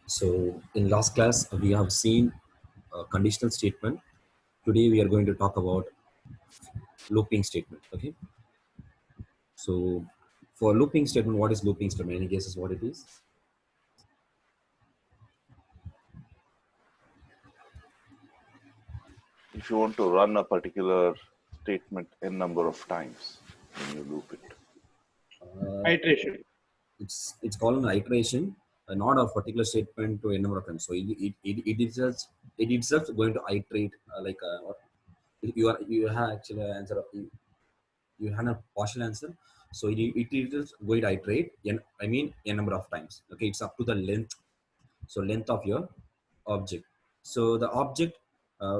So in last class, we have seen a conditional statement. Today we are going to talk about looping statement. Okay. So for looping statement, what is looping statement? Any guesses what it is? If you want to run a particular statement n number of times, then you loop it. Iteration. It's called an iteration, not a particular statement to a number of times. So it itself going to iterate you have actually an answer. You have a partial answer. So it is going to iterate I mean a number of times. Okay, it's up to the length. So length of your object. So the object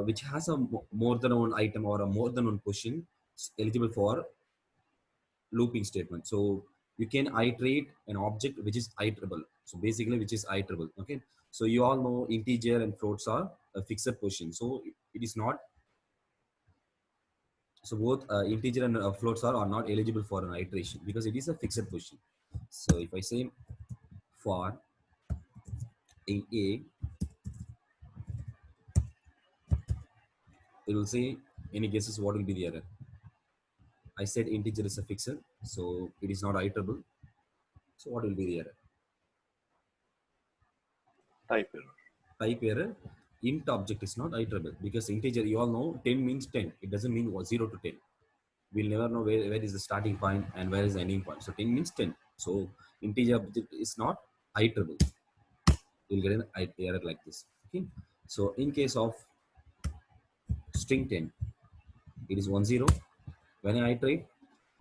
which has a more than one item or a more than one question is eligible for looping statement. So you can iterate an object which is iterable. So basically which is iterable. Okay. So you all know integer and floats are a fixed question. So it is not. So both integer and floats are not eligible for an iteration because it is a fixed question. So if I say for in A, it will say any guesses what will be the error. I said integer is a fixed, so it is not iterable. So what will be the error? Type error. Type error. Int object is not iterable because integer, you all know 10 means 10. It doesn't mean 0 to 10. We'll never know where is the starting point and where is the ending point. So 10 means 10. So integer object is not iterable. You'll get an error like this. Okay. So in case of string 10, it is 10. When I iterate,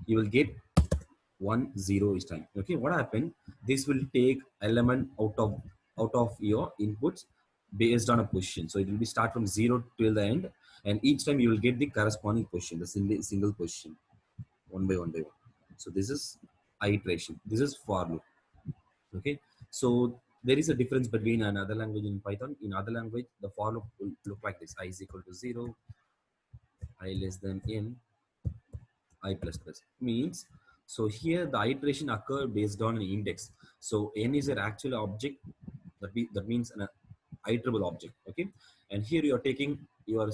you will get 10 each time. Okay, what happened? This will take element out of your inputs based on a position. So it will be start from 0 till the end, and each time you will get the corresponding position, the single position, one by one by one. So this is iteration. This is for loop. Okay, so there is a difference between another language in Python. In other language, the for loop will look like this: I is equal to 0, I less than n, I plus plus means. So here the iteration occur based on an index. So n is an actual object that means an iterable object. Okay, and here you are taking, you are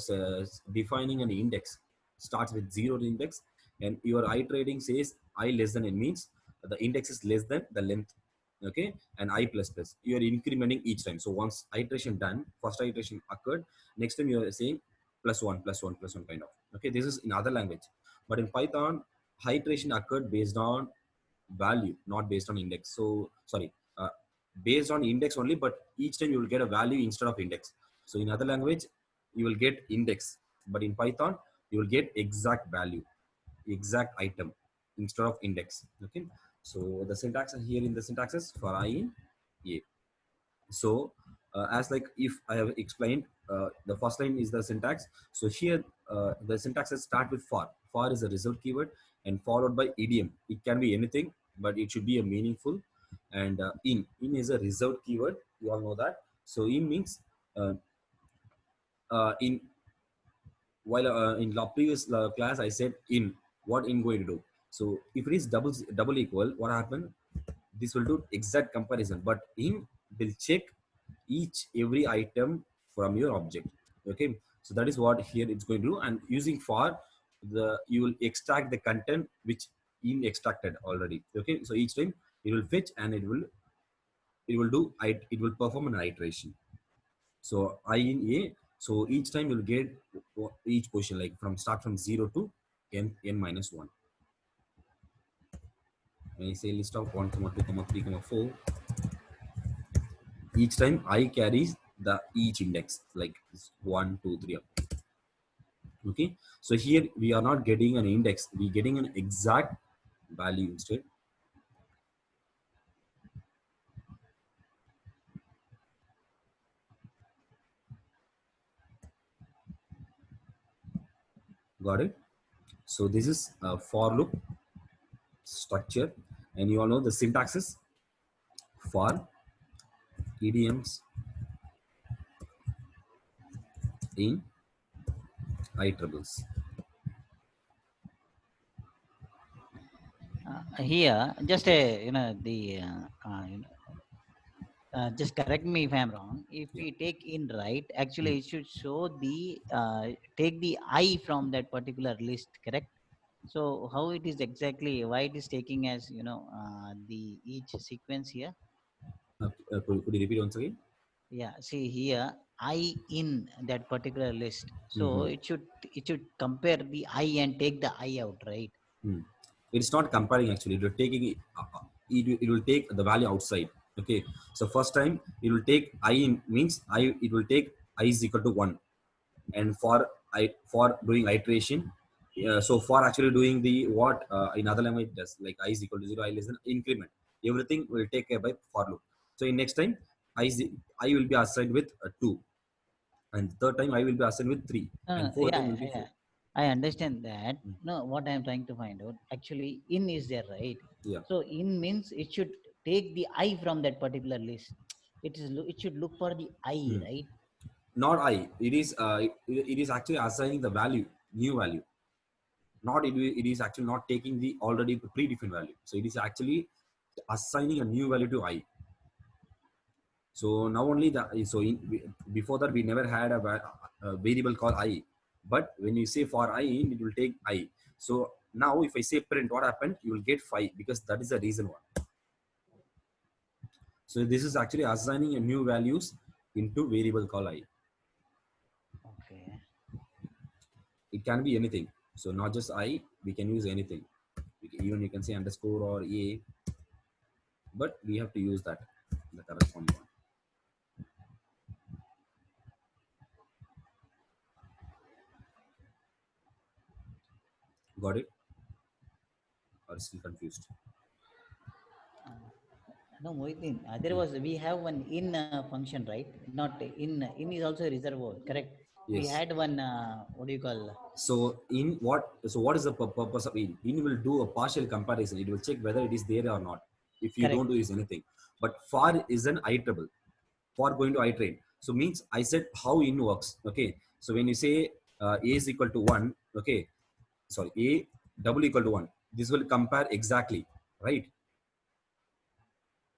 defining an index, starts with 0 index, and your iterating says I less than n means the index is less than the length. Okay, and I plus plus, you are incrementing each time. So once iteration done, first iteration occurred, next time you are saying plus one plus one plus one kind of. Okay, this is in other language, but in Python iteration occurred based on value, not based on index. So sorry, based on index only, but each time you will get a value instead of index. So in other language you will get index, but in Python you will get exact value, exact item instead of index. Okay, so the syntax here in the syntax is for I in A. So as like if I have explained, the first line is the syntax. So here the syntax is start with for is a result keyword and followed by idiom. It can be anything, but it should be a meaningful. And in is a reserved keyword, you all know that. So in means uh, in while in the previous class I said in, what in going to do. So if it is double equal, what happened? This will do exact comparison, but in will check each every item from your object. Okay, so that is what here it's going to do. And using for, the you will extract the content which in extracted already. Okay, so each time it will fetch and it will perform an iteration. So I in A, so each time you'll get each position, like from start from 0 to n minus 1. When I say list of 1 comma 2 comma 3 comma 4, each time I carries the each index like 1 2 3. Okay, so here we are not getting an index, we getting an exact value instead. Got it? So this is a for loop structure, and you all know the syntaxes for idioms in iterables. Here, just a the just correct me if I'm wrong. If Yeah. we take in right, actually it should show the take the I from that particular list, correct? So how it is exactly, why it is taking as the each sequence here? Could you repeat once again? Yeah, see here I in that particular list. So Mm-hmm. it should compare the I and take the I out, right? Hmm. It's not comparing actually. It will taking it will take the value outside. Okay. So first time it will take I in means I it will take I is equal to 1, and for doing iteration. So for actually doing the what in other language it does like I is equal to 0, I less than increment. Everything will take care by for loop. So in next time I will be assigned with 2, and third time I will be assigned with 3, and fourth Yeah, time will be yeah, 4. yeah. I understand that. Mm. No, what I'm trying to find out, actually, in is there, right? Yeah. So in means it should take the I from that particular list. It should look for the I, Mm. right? Not I. It is it is actually assigning the value, new value. Not it is actually not taking the already predefined value. So it is actually assigning a new value to I. So now only the so before that we never had a variable called I, but when you say for I in, it will take I. So now if I say print, what happened? You will get 5 because that is the reason why. So this is actually assigning a new values into variable called I. Okay. It can be anything. So not just I, we can use anything. Even you can say underscore or a, but we have to use that the corresponding one. Got it? Or still confused? Uh, no, Mohithin, there was we have one in function, right? Not in. In is also a reservoir, correct? We Yes. had one. What do you call? So in what? So what is the purpose of in? In will do a partial comparison. It will check whether it is there or not. If you don't Correct. do is anything, but for is an iterable. For going to iterate. So means I said how in works. Okay. So when you say a is equal to 1, okay, sorry, a double equal to 1, this will compare exactly, right?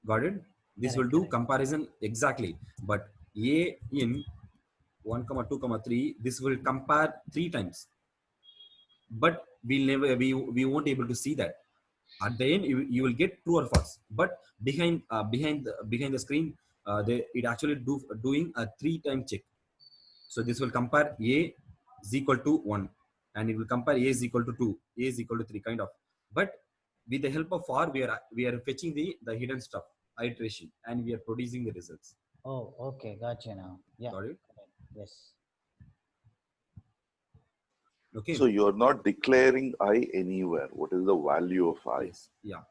Got it? This will Correct. do Correct. comparison exactly, but a in 1 comma 2 comma 3, this will compare 3 times, but we won't able to see that. At the end you will get true or false, but behind the screen, it actually doing a 3-time check. So this will compare a is equal to 1, and it will compare a is equal to 2, a is equal to 3, kind of. But with the help of for, we are fetching the hidden stuff, iteration, and we are producing the results. Oh, okay. Gotcha now. Yeah. Got it? Correct. Yes. So Okay. you're not declaring I anywhere. What is the value of I? Yes. Yeah.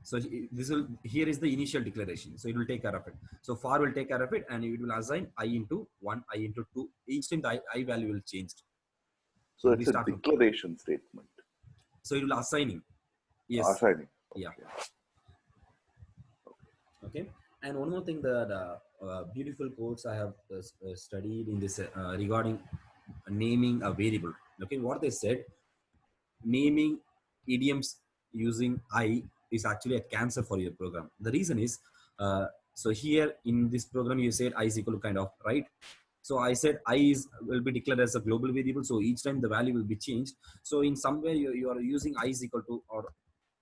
So this will here is the initial declaration. So it will take care of it. So for will take care of it, and it will assign I into 1, I into 2. Each time the I value will change. So It will it's a start from. declaration statement. So it will assigning. Yes. Assigning. Yeah. Okay. Okay. And one more thing, the beautiful quotes I have studied in this regarding naming a variable. Okay, what they said, naming idioms using I is actually a cancer for your program. The reason is, so here in this program you said I is equal to kind of, right? So I said I is will be declared as a global variable. So each time the value will be changed. So in some way you are using I is equal to or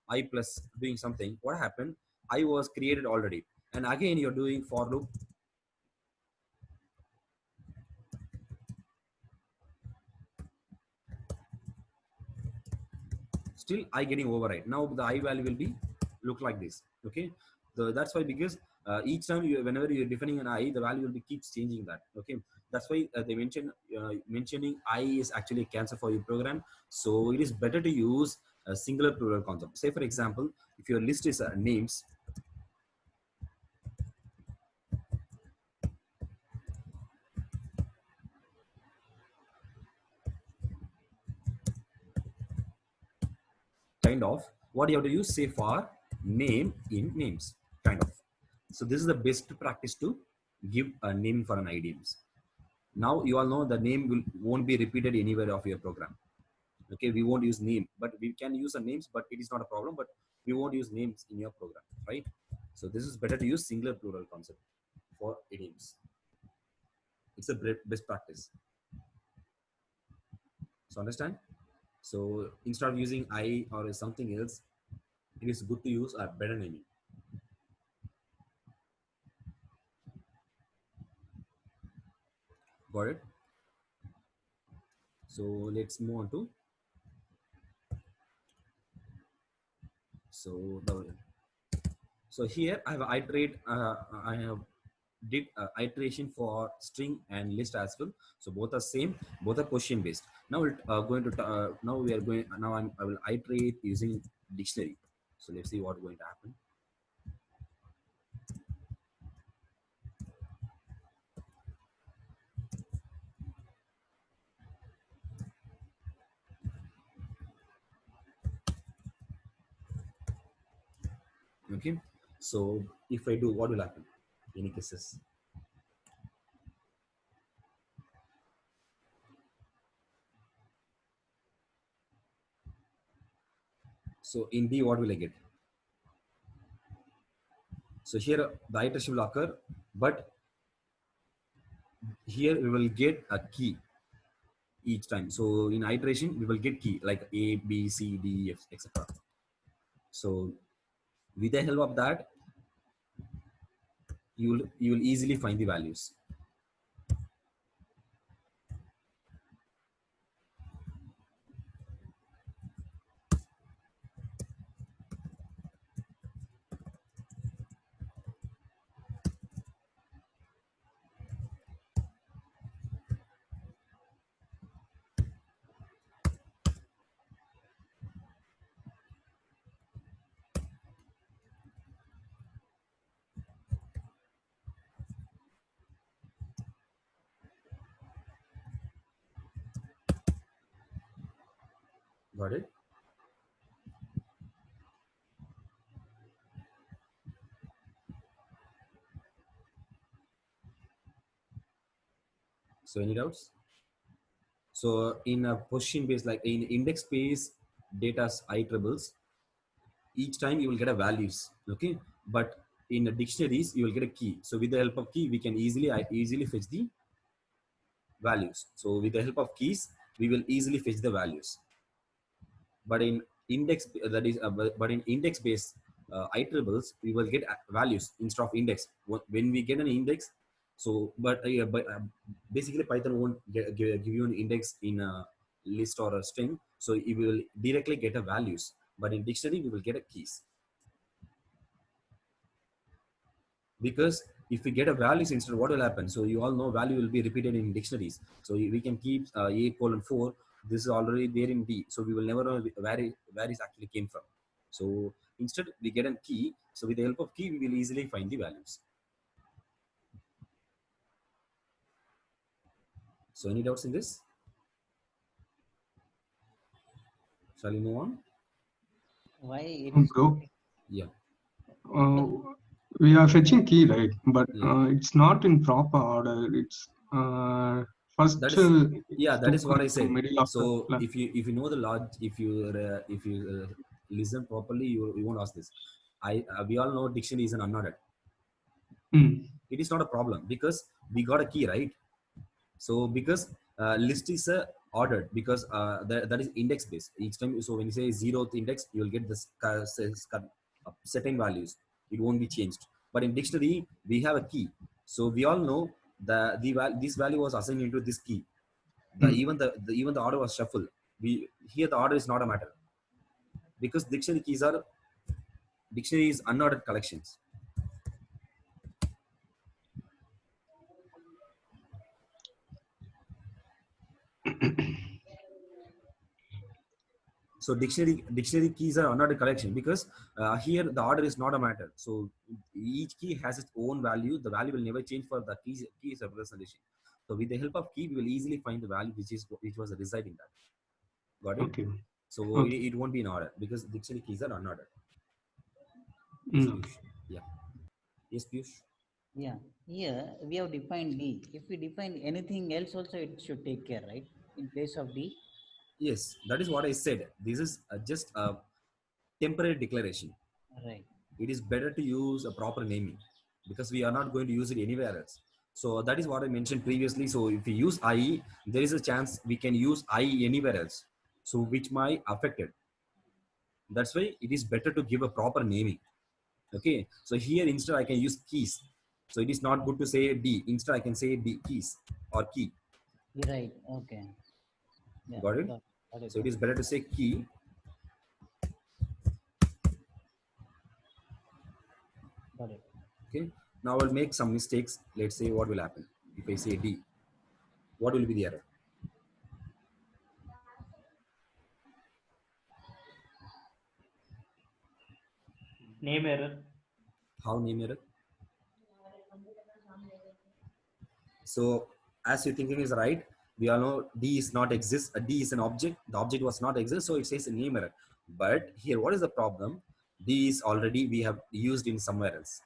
I plus doing something. What happened? I was created already, and again you're doing for loop. Still I getting override. Now the I value will be look like this. Okay, that's why, because each time whenever you're defining an I, the value will be keeps changing that. Okay, that's why they mention mentioning I is actually a cancer for your program. So it is better to use a singular plural concept. Say for example, if your list is names, kind of, what you have to use, say for name in names, kind of. So this is the best practice to give a name for an idioms. Now you all know the name won't be repeated anywhere of your program. Okay, we won't use name, but we can use a names, but it is not a problem, but we won't use names in your program, right? So this is better to use singular plural concept. for idioms. It's a best practice. So understand? So instead of using I or something else, it is good to use a better naming. Got it? So let's move on to so here I have iterate I have did iteration for string and list as well. So both are same, both are question based. Now we're going to now we are going now I will iterate using dictionary. So let's see what's going to happen. Okay, so if I do, what will happen? Any cases? So in D, what will I get? So here the iteration will occur, but here we will get a key each time. So in iteration, we will get key like A, B, C, D, F, etc. So with the help of that, you will easily find the values. Got it? So any doubts? So in a position based, like in index based data I triples, each time you will get a values. Okay, but in the dictionaries you will get a key. So with the help of key, we can easily fetch the values. So with the help of keys, we will easily fetch the values. But in index but in index based I triples, we will get values instead of index. When we get an index, so but basically Python won't give you an index in a list or a string, so it will directly get a values. But in dictionary, we will get a keys, because if we get a values instead, what will happen? So you all know value will be repeated in dictionaries. So we can keep A:4. This is already there in D, so we will never know where it actually came from. So instead we get a key. So with the help of key, we will easily find the values. So any doubts in this? Shall we move on? Why it is Bro, taking? Yeah. uh, we are fetching key, right? But Yeah. it's not in proper order. It's first That is it's that is took what I like said. middle of So the line. if you know the log, if you listen properly, you won't ask this. We all know dictionary is an unordered. Hmm. It is not a problem because we got a key, right? So because list is ordered, because that is index based each time. So when you say zeroth index, you will get this certain values. It won't be changed. But in dictionary, we have a key. So we all know this value was assigned into this key. Even the order was shuffled. We here the order is not a matter, because dictionary is unordered collections. So dictionary keys are unordered collection, because here the order is not a matter. So each key has its own value. The value will never change for the keys representation. So with the help of key, we will easily find the value which was residing that. Got it? Okay. So Okay. it won't be in order because dictionary keys are unordered. Yes, Hmm. Piyush. Yeah. Yes, Piyush. Yeah, here we have defined D. If we define anything else, also it should take care, right? In place of D. Yes, that is what I said. This is just a temporary declaration. Right. It is better to use a proper naming. because we are not going to use it anywhere else. So that is what I mentioned previously. So if we use I, there is a chance we can use I anywhere else, so which might affect it. That's why it is better to give a proper naming. Okay, so here instead I can use keys. So it is not good to say D. Instead I can say D keys or key. Right. Okay. Yeah. Got it? Got it. So it is better to say key. Got it. Okay, now I'll make some mistakes. Let's say what will happen if I say D. What will be the error? Name error. How name error? So as you're thinking is right, we all know D is not exist. A D is an object. The object was not exist, so it says a name error. But here, what is the problem? D is already we have used in somewhere else.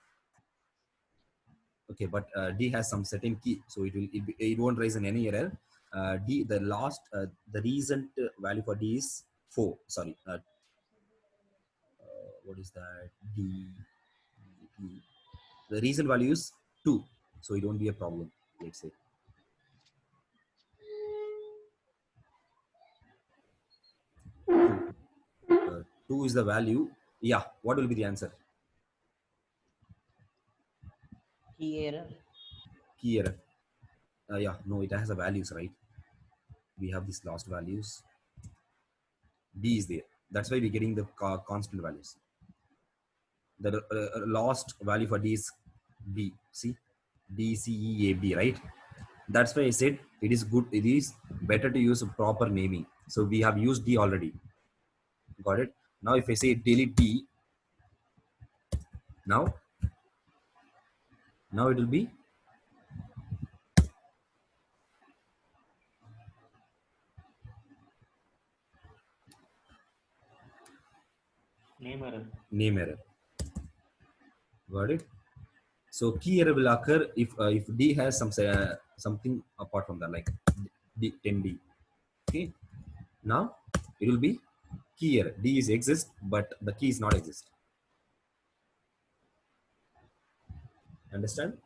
Okay, but D has some certain key, so it won't raise in any error. D, the recent value for D is 4. Sorry, what is that? D. The recent value is 2, so it won't be a problem. Let's say 2. 2 is the value. Yeah, what will be the answer? Key error. Key error. Yeah, no, it has a values, right? We have these lost values. D is there. That's why we're getting the constant values. The lost value for D is B. See, D, C, E, A, B, right? That's why I said it is good. It is better to use a proper naming. So we have used D already. Got it? Now if I say delete D, now it will be Name error. name error. Got it? So key error will occur if D has something apart from that, like D, 10D. Okay. Now it will be key error. D is exist, but the key is not exist. Understand?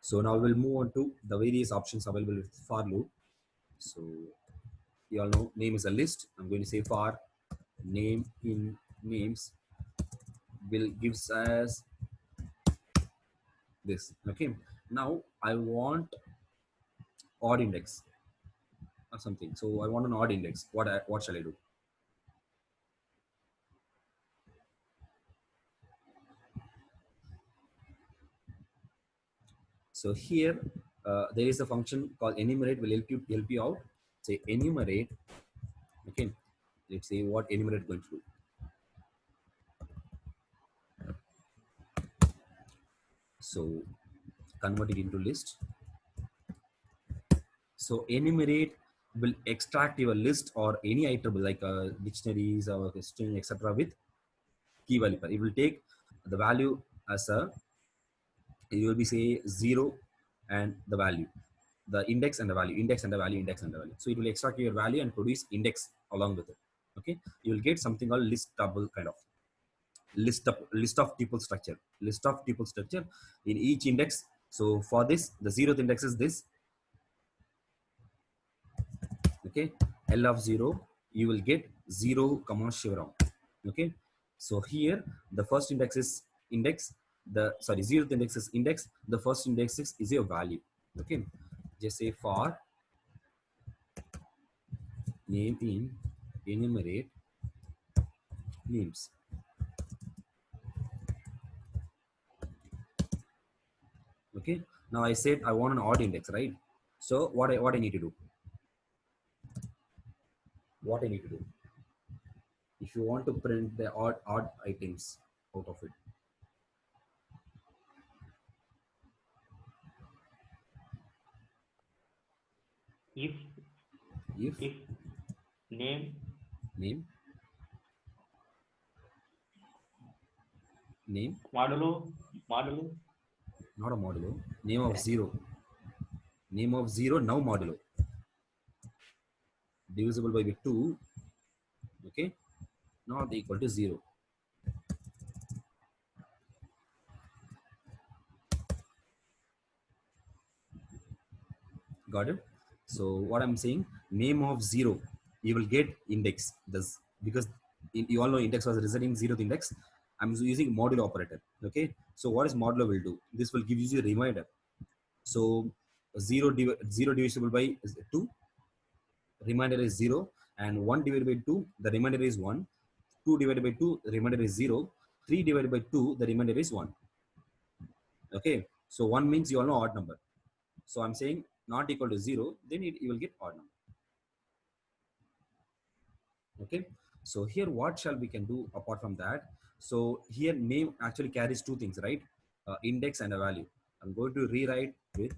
So now we'll move on to the various options available with for loop. So you all know name is a list. I'm going to say for name in names will gives us this. Okay. Now I want odd index or something. So I want an odd index. What shall I do? So here there is a function called enumerate will help you out. Say enumerate. Okay. Let's say what enumerate going to do. So convert it into list. So enumerate will extract your list or any item like dictionaries or string, etc. with key value. It will take the value as a, it will be say 0 and the value, the index and the value, index and the value, index and the value. So it will extract your value and produce index along with it. Okay, you will get something called list table kind of list of tuple structure, list of tuple structure in each index. So for this, the 0th index is this. Okay, L of 0, you will get 0 comma chevron. Okay, so here the first index is index, the 0th index is index, the first index is your value. Okay, just say for name in enumerate names. Okay, now I said I want an odd index, right? So what I need to do? What I need to do? If you want to print the odd items out of it, If if name name modulo not a modulo, name of 0, name of 0 now modulo divisible by 2, okay, not equal to 0. Got it? So what I'm saying, name of 0, you will get index. This because you all know index was representing 0th index. I'm using modulo operator. Okay. So what is modulo will do? This will give you a reminder. So 0 divisible by 2, remainder is 0, and 1 divided by 2, the remainder is 1. 2 divided by 2, the remainder is 0. 3 divided by 2, the remainder is 1. Okay. So 1 means you all know odd number. So I'm saying not equal to 0, then you will get odd number. Okay. So here what shall we can do apart from that? So here name actually carries two things, right? Index and a value. I'm going to rewrite with,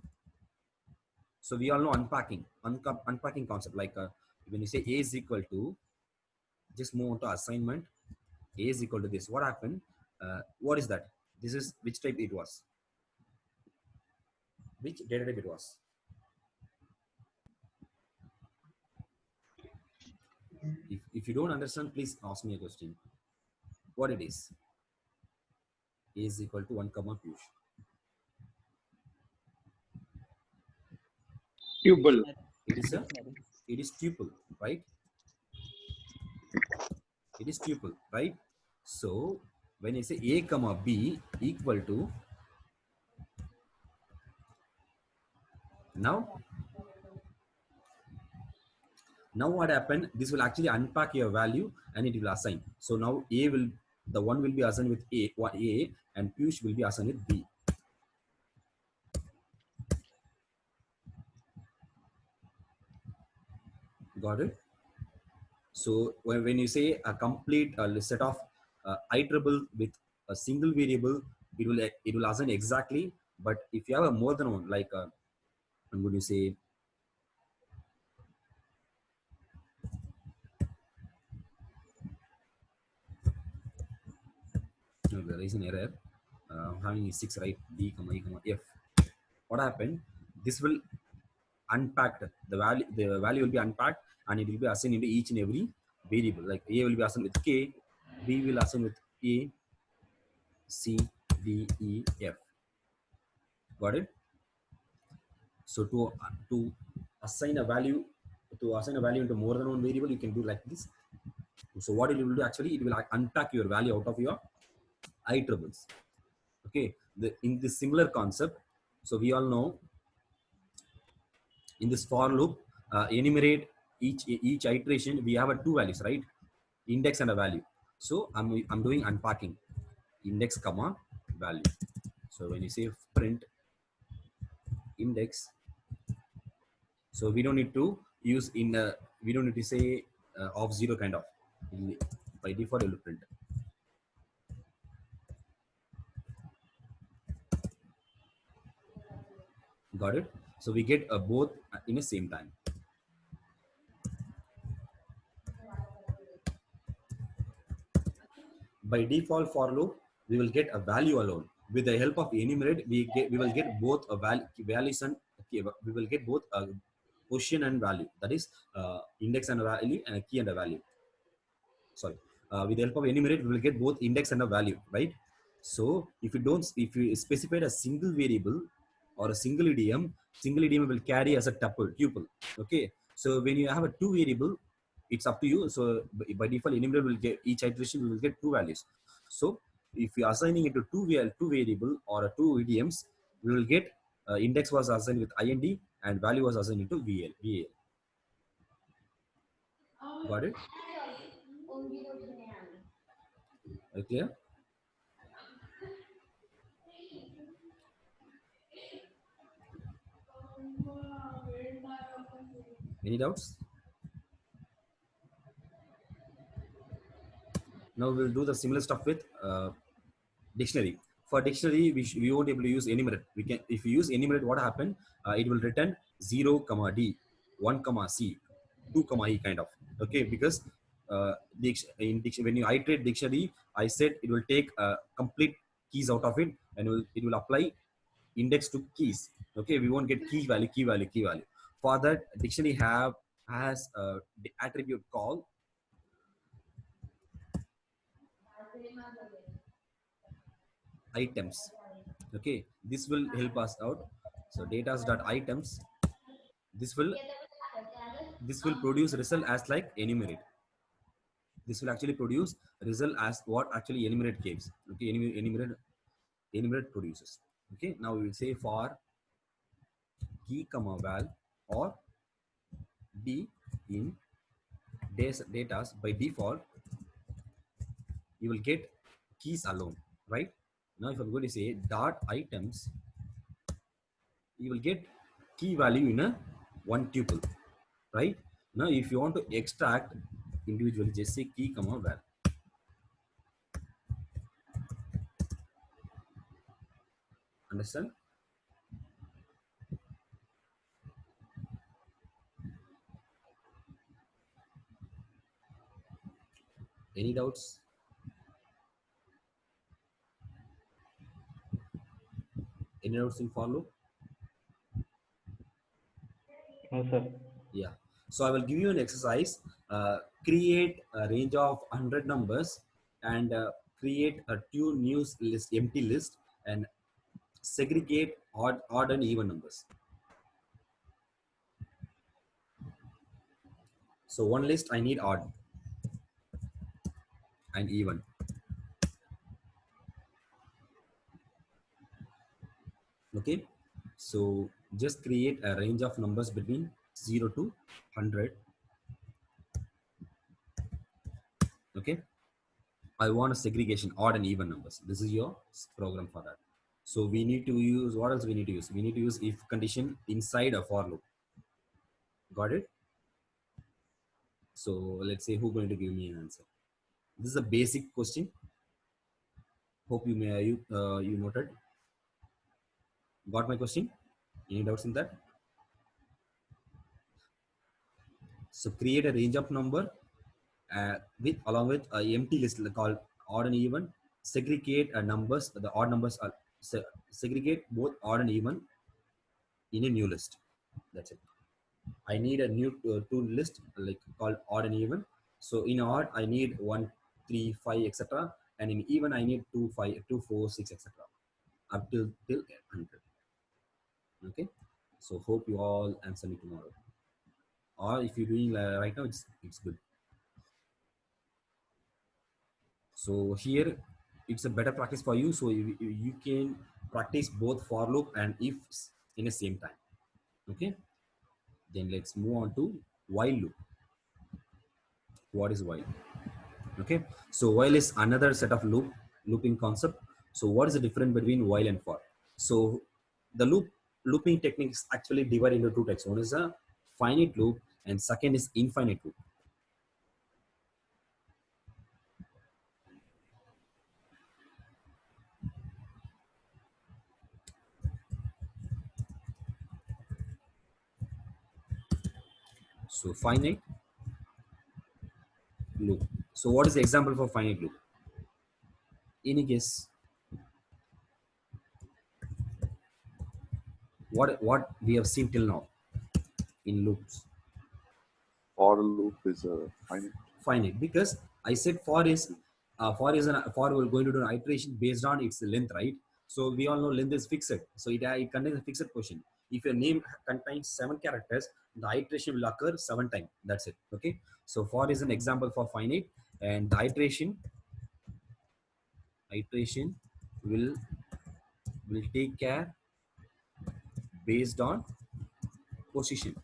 so we all know unpacking concept, like when you say a is equal to, just move on to assignment. A is equal to this. What happened? What is that? This is which type it was? Which data type it was? If you don't understand, please ask me a question. What it is? A is equal to 1 comma Piyush. Tuple. It is a, it is tuple, right? It is tuple, right? So when you say A comma B equal to, now what happened? This will actually unpack your value and it will assign. So now A will, the one will be assigned with A and Piyush will be assigned with B. Got it? So when you say a complete set of iterable with a single variable, it will assign exactly. But if you have a more than one, like I'm going to say, no, there is an error. Having 6, right? D comma E comma F. What happened? This will unpack the value. The value will be unpacked and it will be assigned into each and every variable. Like A will be assigned with K, B will assign with A, C, D, E, F. Got it? So to assign a value into more than one variable, you can do like this. So what it will do actually, it will unpack your value out of your iterables. Okay. In this similar concept, so we all know in this for loop, enumerate each iteration, we have a two values, right? Index and a value. So I'm doing unpacking, index comma value. So when you say print index, so we don't need to use we don't need to say of 0 kind of. By default, it will print. Got it? So we get both in the same time. By default for loop, we will get a value alone. With the help of enumerate, we will get both a values and we will get both a position and value. That is index and a value and a key and a value. Sorry. With the help of enumerate, we will get both index and a value, right? So if you specify a single variable or a single idiom will carry as a tuple. Okay. So when you have a two variable, it's up to you. So by default, enumerate will get each iteration, we will get two values. So if you are assigning it to two variable or two idioms, we will get index was assigned with int and value was assigned to val. Got it? Clear? Any doubts? Now we'll do the similar stuff with dictionary. For dictionary, we won't be able to use enumerate. We can, if you use enumerate, what happened? It will return 0 comma D, 1 comma C, 2 comma E kind of. Okay, because when you iterate dictionary, I said it will take complete keys out of it and it will apply index to keys. Okay, we won't get key value. For that, dictionary has a attribute called items. Okay, this will help us out. So items, this will produce result as like enumerate. This will actually produce result as what actually enumerate gives. Okay, enumerate produces. Okay, now we will say for key comma val or d in data by default you will get keys alone, right? Now if I'm going to say dot items, you will get key value in a one tuple, right? Now if you want to extract individually, just say key comma val. Understand? Any doubts? Any doubts in for loop? No, sir. Yeah. So I will give you an exercise. Create a range of 100 numbers and create a two new list, empty list, and segregate odd and even numbers. So one list I need odd and even. Okay. So just create a range of numbers between 0 to 100. Okay. I want a segregation, odd and even numbers. This is your program for that. So we need to use, what else we need to use? We need to use if condition inside a for loop. Got it? So let's say who's going to give me an answer. This is a basic question. Hope you may you noted. Got my question? Any doubts in that? So create a range of number with along with a empty list called odd and even. Segregate numbers. The odd numbers are segregate both odd and even in a new list. That's it. I need a new two list like called odd and even. So in odd I need 1, 3, 5, etc. And in even I need 2, 5, 2, 4, 6, etc. Up till 100. Okay. So hope you all answer me tomorrow. Or if you're doing right now, it's good. So here it's a better practice for you. So you can practice both for loop and if in the same time. Okay. Then let's move on to while loop. What is while? Okay. So while is another set of looping concept. So what is the difference between while and for? So the looping technique is actually divided into two types. One is a finite loop and second is infinite loop. So finite loop. So what is the example for finite loop? Any guess? What we have seen till now in loops? For loop is a finite. Finite, because I said for is we're going to do an iteration based on its length, right? So we all know length is fixed. So it contains a fixed quotient. If your name contains 7 characters, the iteration will occur 7 times. That's it. Okay. So for is an example for finite, and the iteration will take care based on position.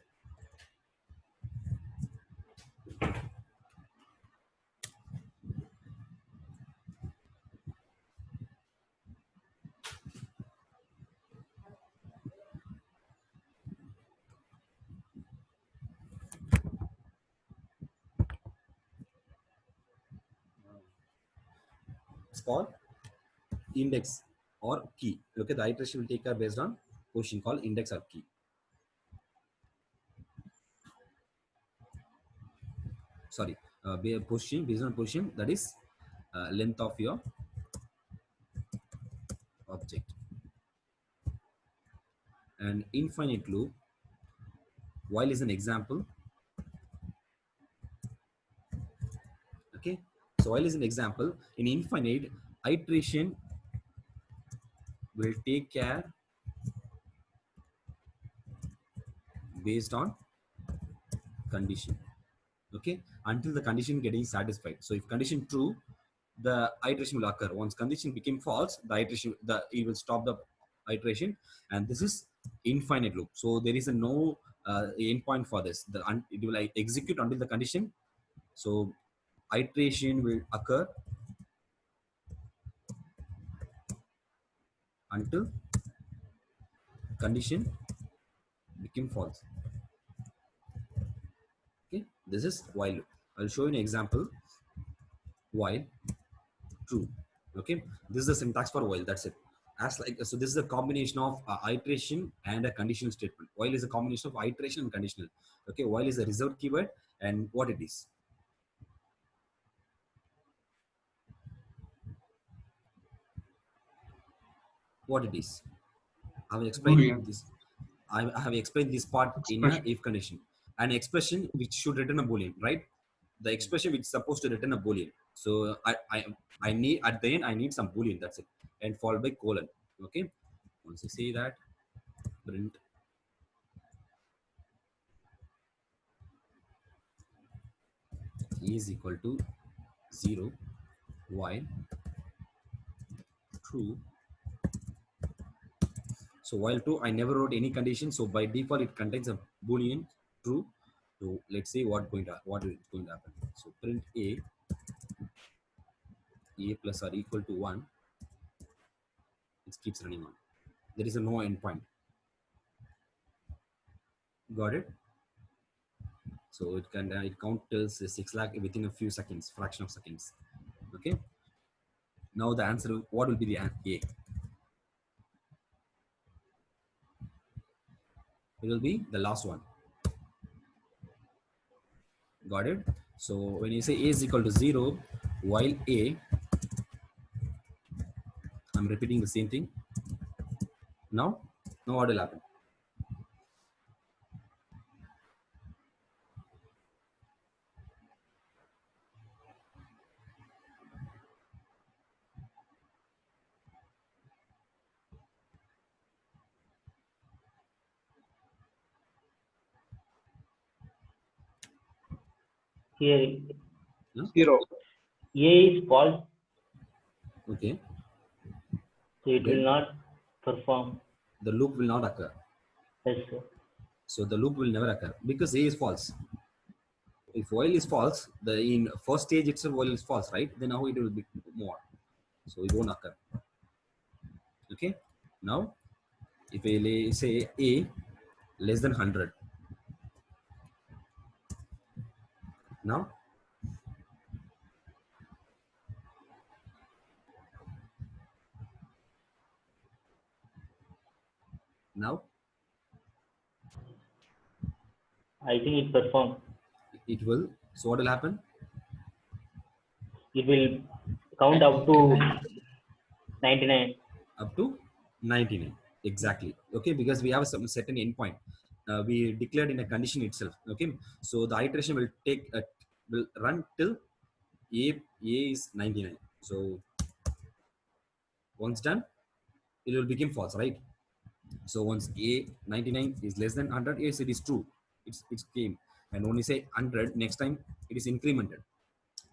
It's called index or key. Okay, the iteration will take care based on position called index or key. Sorry, position, based on position, that is length of your object. And infinite loop, while is an example. Okay, so while is an example, in infinite, iteration will take care based on condition. Okay, until the condition getting satisfied. So if condition true, the iteration will occur. Once condition became false, the iteration, it will stop the iteration, and this is infinite loop. So there is a no endpoint for this. It will like execute until the condition. So iteration will occur until condition became false. Okay, this is while loop. I'll show you an example. While true. Okay, this is the syntax for while. That's it. As like so, this is a combination of iteration and a conditional statement. While is a combination of iteration and conditional. Okay, while is a reserved keyword and what it is. What it is. I have explained Boolean. this. I have explained this part in a Expression. if condition. An expression which should return a boolean, right? The expression which is supposed to return a boolean. So I need at the end I need some boolean. That's it, and followed by colon. Okay. Once you say that, print is equal to 0 while true. So while true, I never wrote any condition. So by default, it contains a boolean true. So let's see what is going to happen. So print a plus or equal to 1. It keeps running on. There is a no endpoint. Got it? So it can it count till 6 lakh within a few seconds, fraction of seconds. Okay. Now the answer, what will be the A? It will be the last one. Got it? So when you say A is equal to 0, while A, I'm repeating the same thing. Now what will happen? Here, No? 0. A is false, Okay. so it Then will not perform. the loop will not occur. Yes, sir. So the loop will never occur because A is false. If while is false, the in first stage itself while is false, right? Then now it will be more. So it won't occur. Okay. Now, if I say A less than 100, now I think it perform. it will. So what will happen? It will count up to 99. Up to 99 exactly. Okay, because we have some certain endpoint we declared in a condition itself. Okay, so the iteration will will run till a is 99. So once done, it will become false, right? So once a 99 is less than 100, yes, it is true. It came, and when you say 100, next time it is incremented.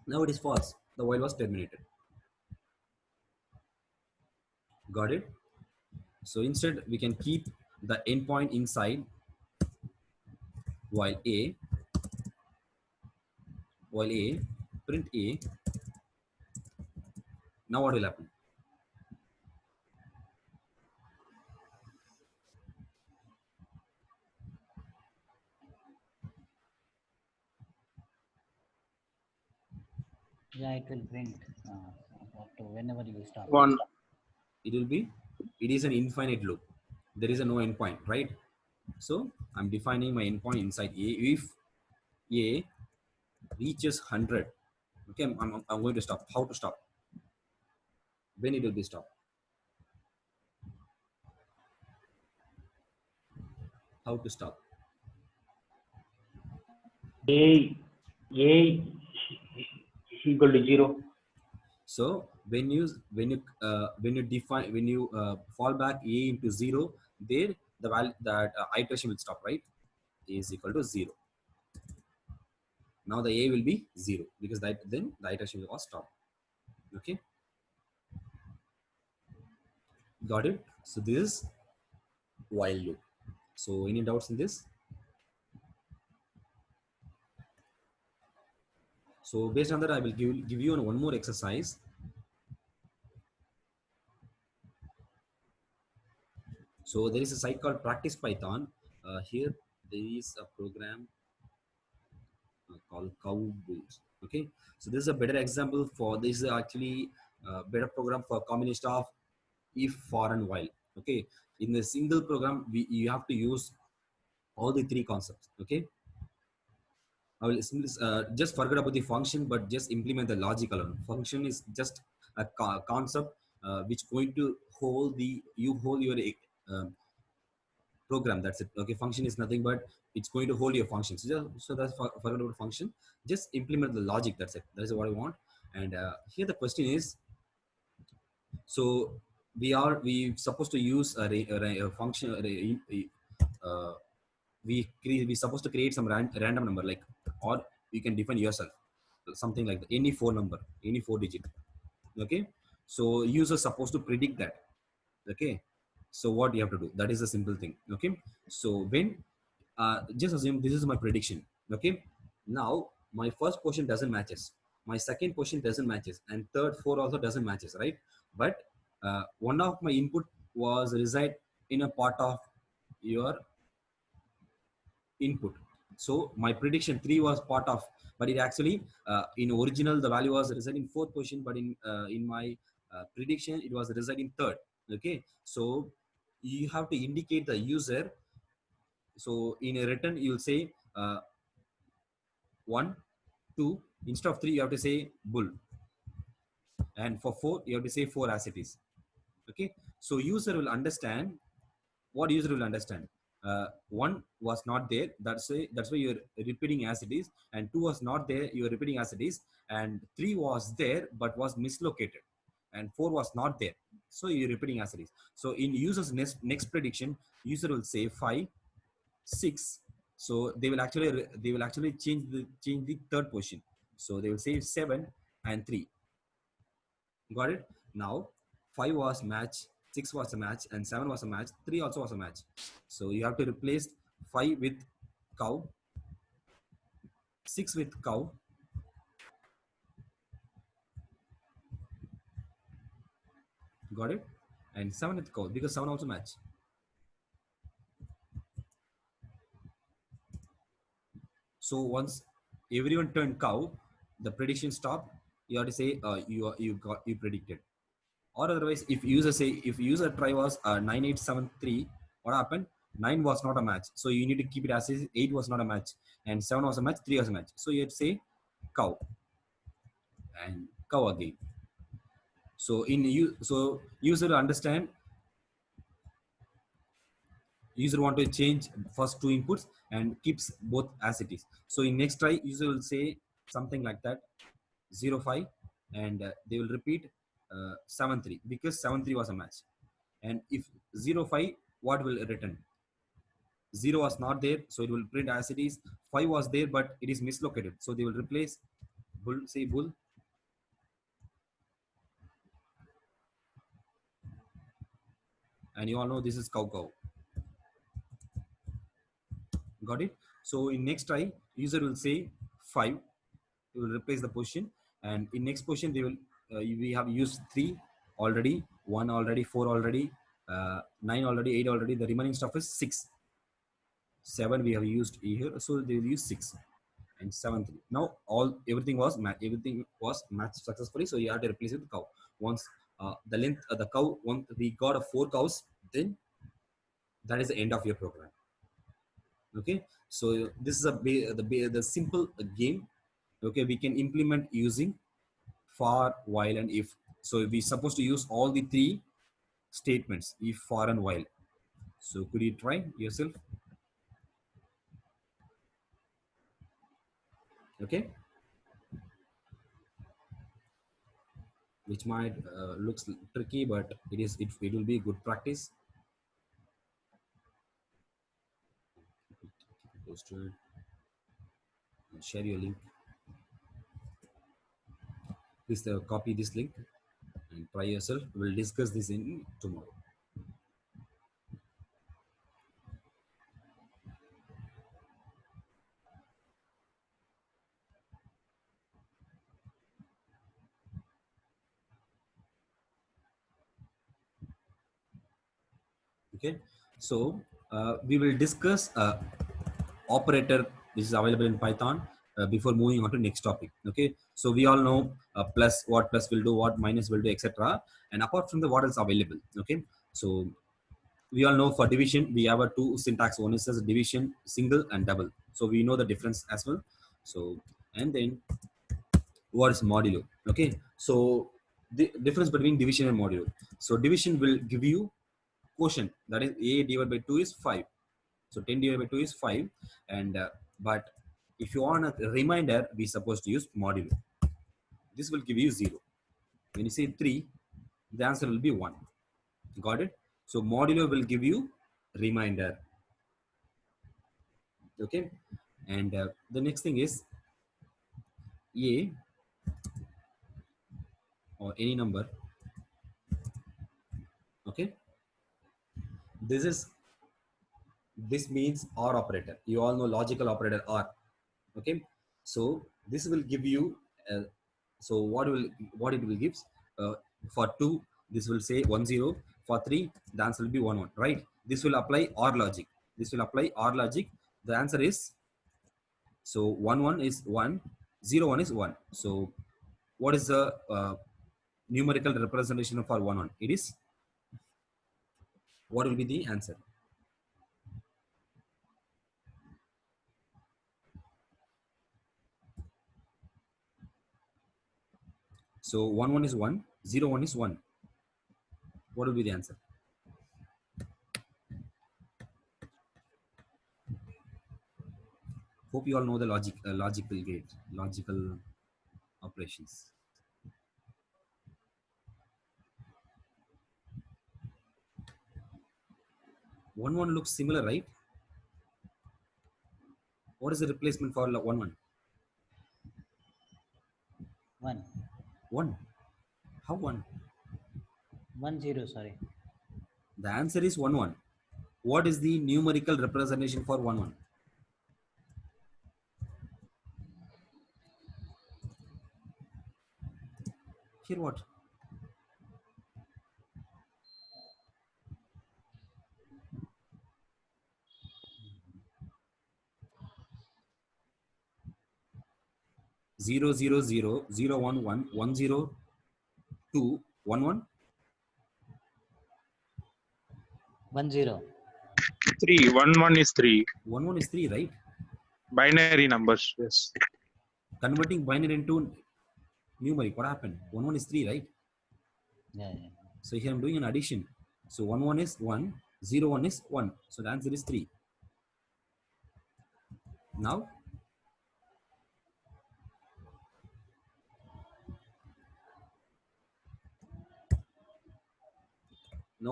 Now it is false. The while was terminated. Got it? So instead, we can keep the endpoint inside while a print a. Now what will happen? Yeah, it will print after whenever you stop. 1. It will be, it is an infinite loop. There is a no endpoint, right? So I'm defining my endpoint inside a. If a reaches 100, okay, I'm going to stop. How to stop? When it will be stopped? How to stop? A is equal to 0. So when you define, when you fall back a into 0, there the value that iteration will stop, right? is equal to 0. Now the A will be 0 because then the iteration was stopped. Okay, got it? So this is while loop. So any doubts in this? So based on that, I will give you one more exercise. So there is a site called Practice Python. Here there is a program called Cowboots. Okay, so this is a better example for this is actually a better program for combination of if, for, and while. Okay, in the single program, you have to use all the three concepts. Okay, I will just forget about the function, but just implement the logic alone. Function is just a concept which going to hold your program. That's it. Okay, function is nothing but it's going to hold your function. So that's forget about function. Just implement the logic. That's it. That is what I want. And here the question is, so we supposed to use a function. Uh, we supposed to create some random number, like, or you can define yourself something like that, any any four digit. Okay, so user supposed to predict that. Okay, so what you have to do, that is a simple thing. Okay, so when just assume this is my prediction. Okay, now my first portion doesn't matches, my second portion doesn't matches, and third, four also doesn't matches, right? But one of my input was reside in a part of your input. So my prediction 3 was part of, but it actually in original the value was reside in fourth position, but in my prediction it was reside in third. Okay, so you have to indicate the user. So in a return you will say 1 2, instead of 3 you have to say bull, and for 4 you have to say 4 as it is. Okay, so user will understand. What user will understand, one was not there, that's why you're repeating as it is, and two was not there, you're repeating as it is, and three was there but was mislocated, and four was not there, so you're repeating as it is. So in user's next prediction, user will say 5 6. So they will actually change the third position, so they will say 7 and 3. Got it? Now 5 was match, 6 was a match, and 7 was a match, 3 also was a match. So you have to replace 5 with cow, 6 with cow, got it? And 7 with cow, because 7 also match. So once everyone turned cow, the prediction stopped. You have to say you predicted. Or otherwise, if user try was 9873, what happened? 9 was not a match, so you need to keep it as is. 8 was not a match, and 7 was a match, 3 was a match, so you'd say cow and cow again. So user will understand. User want to change first two inputs and keeps both as it is. So in next try, user will say something like that, 05, and they will repeat 73, because 73 was a match. And if 05, what will return? 0 was not there, so it will print as it is. 5 was there, but it is mislocated, so they will replace bull, say bull, and you all know this is cow cow. Got it? So in next try, user will say 5, it will replace the position, and in next position they will we have used 3 already, 1 already, 4 already, 9 already, 8 already. The remaining stuff is 6, 7 we have used here, so they will use 6 and 7 3. Now everything was matched successfully, so you have to replace it with cow. Once the length the cow, once we got a 4 cows, then that is the end of your program. Okay, so this is the simple game. Okay, we can implement using for, while, and if. So we supposed to use all the three statements, if, for, and while. So could you try yourself? Okay, which might looks tricky, but it will be good practice. posted. Share your link. Please copy this link and try yourself. We'll discuss this in tomorrow. Okay, so we will discuss operator which is available in Python before moving on to next topic. Okay, so we all know plus, what plus will do, what minus will do, etc. And apart from the what else available. Okay, so we all know for division we have a two syntax. One is as division, single and double. So we know the difference as well. So and then what is modulo? Okay, so the difference between division and modulo. So division will give you quotient, that is a divided by 2 is 5. So 10 divided by 2 is 5. And but if you want a reminder, we supposed to use modulo. This will give you 0. When you say 3, the answer will be 1. Got it? So modulo will give you reminder. Okay, and the next thing is a or any number. Okay, this means OR operator. You all know logical operator OR. Okay, so this will give you so what it will gives for 2 this will say 1 0, for 3 the answer will be 1 1, right? This will apply OR logic. The answer is, so 1 1 is 1, 0 1 is 1. So what is the numerical representation for 1 1? It is, what will be the answer? So 1 1 is 1, 0 1 is 1. What will be the answer? Hope you all know the logical operations. 1 1 looks similar, right? What is the replacement for 1 1? 1. 1. How 1? 1 0, sorry. The answer is 1 1. What is the numerical representation for 1 1? Here what? Zero zero zero zero 1 1 1 0 2 1 1. 1 0. 3. 1 1 is 3. 1 1 is 3, right? Binary numbers. Yes. Converting binary into numeric, what happened? 1 1 is 3, right? Yeah, yeah. So here I'm doing an addition. So 1 1 is 1, 0 1 is 1. So the answer is 3. Now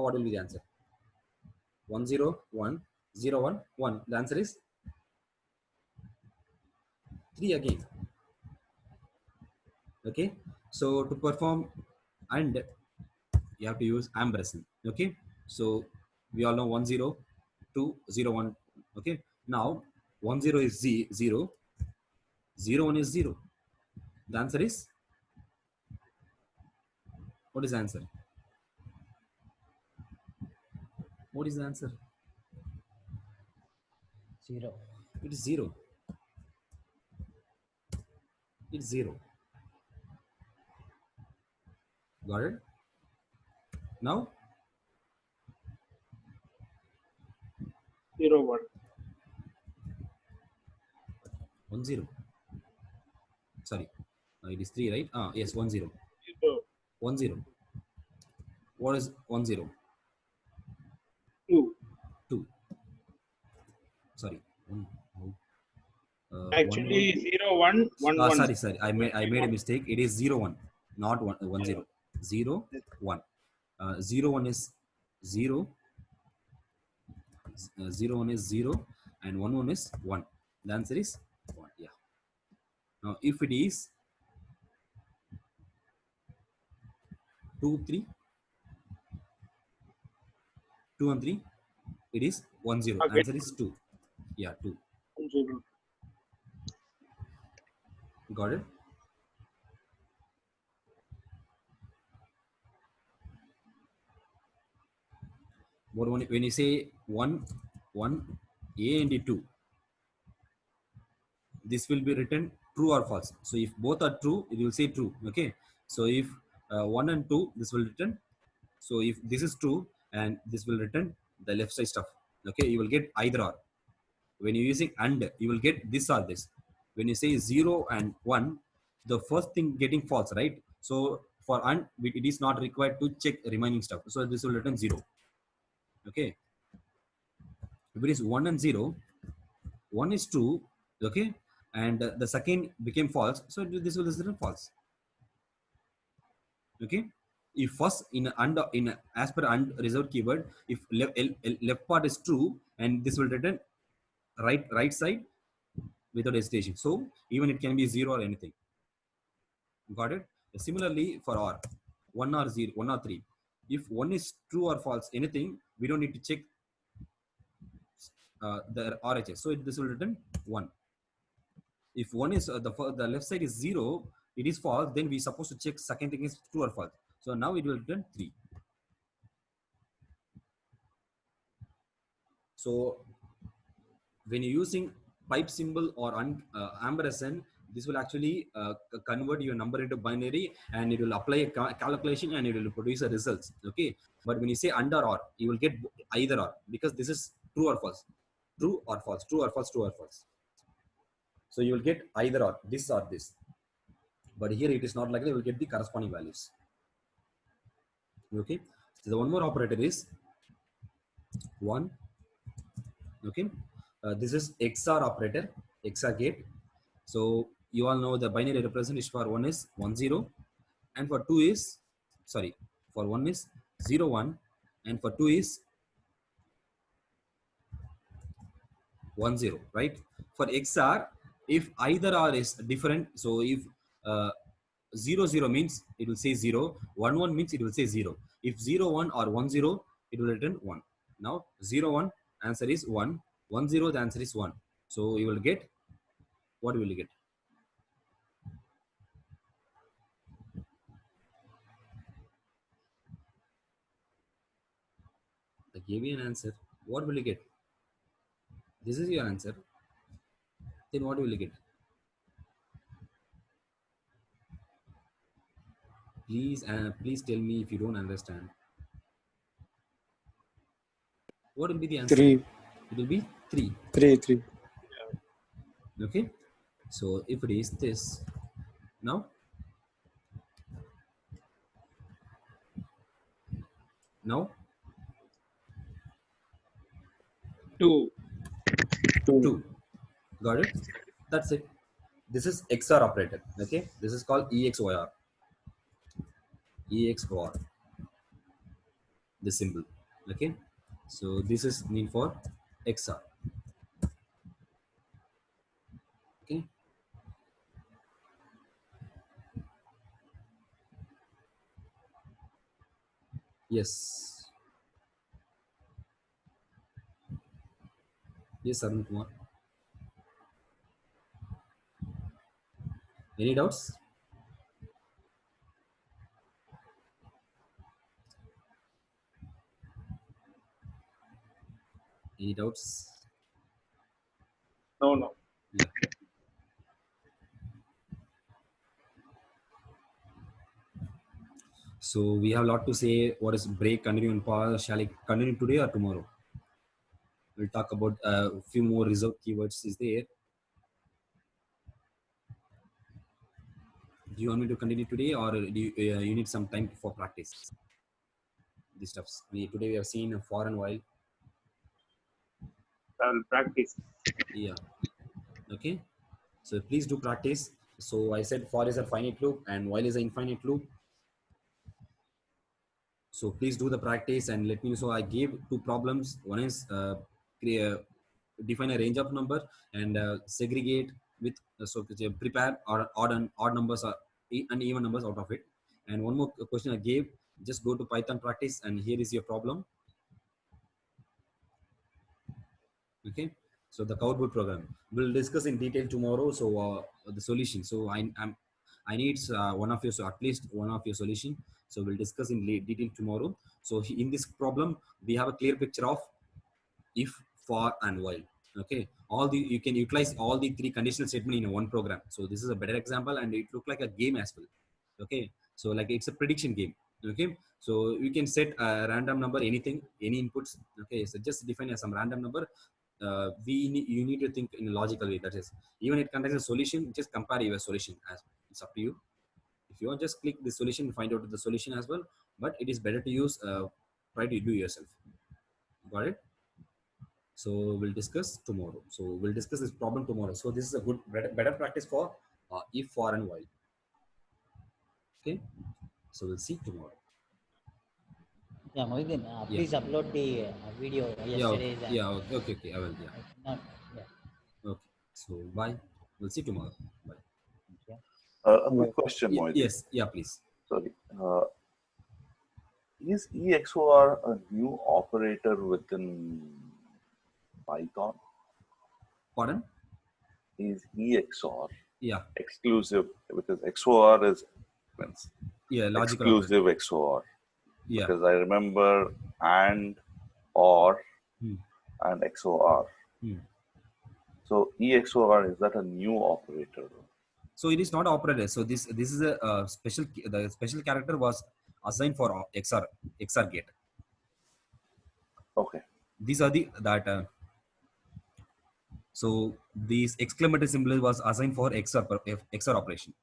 what will be the answer? 1 0 1 0 1 1. The answer is 3 again. Okay, so to perform and you have to use ampersand. Okay, so we all know 1 0 2 0 1. Okay, now 1 0 is 0, 0 1 is 0. The answer is, what is the answer? What is the answer? 0. It is 0. It's 0. Got it? Now 0 1. 1 0. Sorry, it is 3, right? Yes, 1 0. 0 1 0. What is 1 0? 2. 2. Sorry. Actually 0 1 1 1. Sorry. I made a mistake. It is 0 1, not 1 0. 0 1. 0 1 is 0. 0 1 is 0, and 1 1 is 1. The answer is 1. Yeah. Now, if it is 2, 3, 2 and 3, it is 1, 0. Again, Answer is 2. Yeah, 2. 0. Got it? But when you say 1, 1, A and A2, this will be written true or false. So if both are true, it will say true. Okay. So if 1 and 2, this will return. So if this is true and this will return the left side stuff. Okay. You will get either or. When you're using and, you will get this or this. When you say 0 and 1, the first thing getting false, right? So for and, it is not required to check remaining stuff. So this will return 0. Okay. If it is 1 and 0, 1 is true, okay, and the second became false, so this will return false. Okay. If first in as per and reserved keyword, if left part is true, and this will return right side without hesitation. So even it can be 0 or anything. Got it? Similarly for or 1 or 0, 1 or 3, if 1 is true or false, anything, we don't need to check the RHS. So this will return 1. If 1 is the left side is 0, it is false, then we supposed to check second thing is true or false. So now it will return 3. So when you're using pipe symbol or ampersand, this will actually convert your number into binary, and it will apply a calculation, and it will produce a results. Okay. But when you say under or, you will get either or, because this is true or false, true or false, true or false, true or false. So you will get either or this or this. But here it is not like that. You will get the corresponding values. Okay. So the one more operator is 1. Okay. This is XOR operator, XOR gate. So you all know the binary representation for 1 is 1 0, and for 2 is, sorry, for 1 is 0 1, and for 2 is 1 0, right? For XOR, if either or is different, so if 0 0 means it will say 0, 1 1 means it will say 0. If 0 1 or 1 0, it will return 1. Now 0 1 answer is 1, 1 0 the answer is 1. So you will get, what will you get? I gave you an answer. What will you get? This is your answer. Then what will you get? Please tell me if you don't understand. What will be the answer? 3. It will be 3. 3. Okay. So if it is this, now 2. 2. Got it? That's it. This is XOR operator. Okay. This is called EXOR. EXOR. This symbol. Okay. So this is mean for XOR. Okay. Yes. Yes, Arun Kumar. Any doubts? Any doubts? No. Yeah. So we have a lot to say. What is break, continue, and pause? Shall I continue today or tomorrow? We'll talk about a few more reserved keywords. Is there? Do you want me to continue today, or do you need some time for practice? These stuffs. Today we have seen for and while. I will practice. Yeah. Okay. So please do practice. So I said for is a finite loop and while is an infinite loop. So please do the practice and let me know. So I gave 2 problems. One is define a range of number and segregate with prepare odd numbers and even numbers out of it. And one more question I gave, just go to Python practice, and here is your problem. Okay, so the code boot program we'll discuss in detail tomorrow. So the solution, so I need one of your, so at least one of your solution. So we'll discuss in detail tomorrow. So in this problem we have a clear picture of if, for, and while. Okay, all the, you can utilize all the three conditional statement in one program. So this is a better example, and it look like a game as well. Okay, so like it's a prediction game. Okay, so you can set a random number, anything, any inputs. Okay, so just define some random number. You need to think in a logical way. That is, even it contains a solution, just compare your solution. As it's up to you. If you want, just click the solution, find out the solution as well. But it is better to use, try to do yourself. Got it? So we'll discuss tomorrow. So we'll discuss this problem tomorrow. So this is a good, better practice for if, for, and while. Okay. So we'll see tomorrow. Yeah, Mohideen, Yeah. please upload the video yesterday's. Yeah. Okay. I will. Yeah. Not, yeah. Okay. So bye. We'll see tomorrow. Bye. A quick question, Mohit. Yes. Yeah. Please. Sorry. Is EXOR a new operator within Python? Pardon? Is EXOR Yeah. exclusive? Because XOR is Yeah. Logical. exclusive XOR. Yeah. Because I remember and, or, Hmm. and XOR. Hmm. So EXOR, is that a new operator? So it is not operator. So this is a special. The special character was assigned for XOR gate. Okay. These are the that. So these exclamatory symbol was assigned for XOR operation.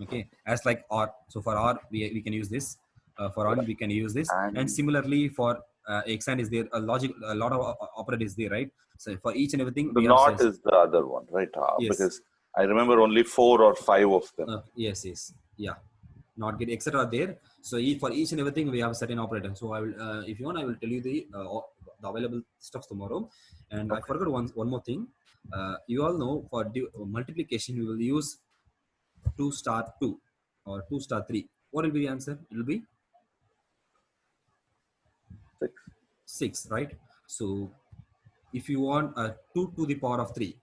Okay, as like OR. So for OR we can use this. For OR we can use this. And similarly for XAND is there a lot of operator is there, right? So for each and everything. The NOT is the other one, right? Yes. Because I remember only 4 or 5 of them. Yes. Yeah. Not get etc. there. So for each and everything we have a certain operator. So I will, if you want, I will tell you the available stuff tomorrow. And okay. I forgot one more thing. You all know for multiplication we will use 2 star 2 or 2 star 3. What will be the answer? It will be 6, right? So if you want 2 to the power of 3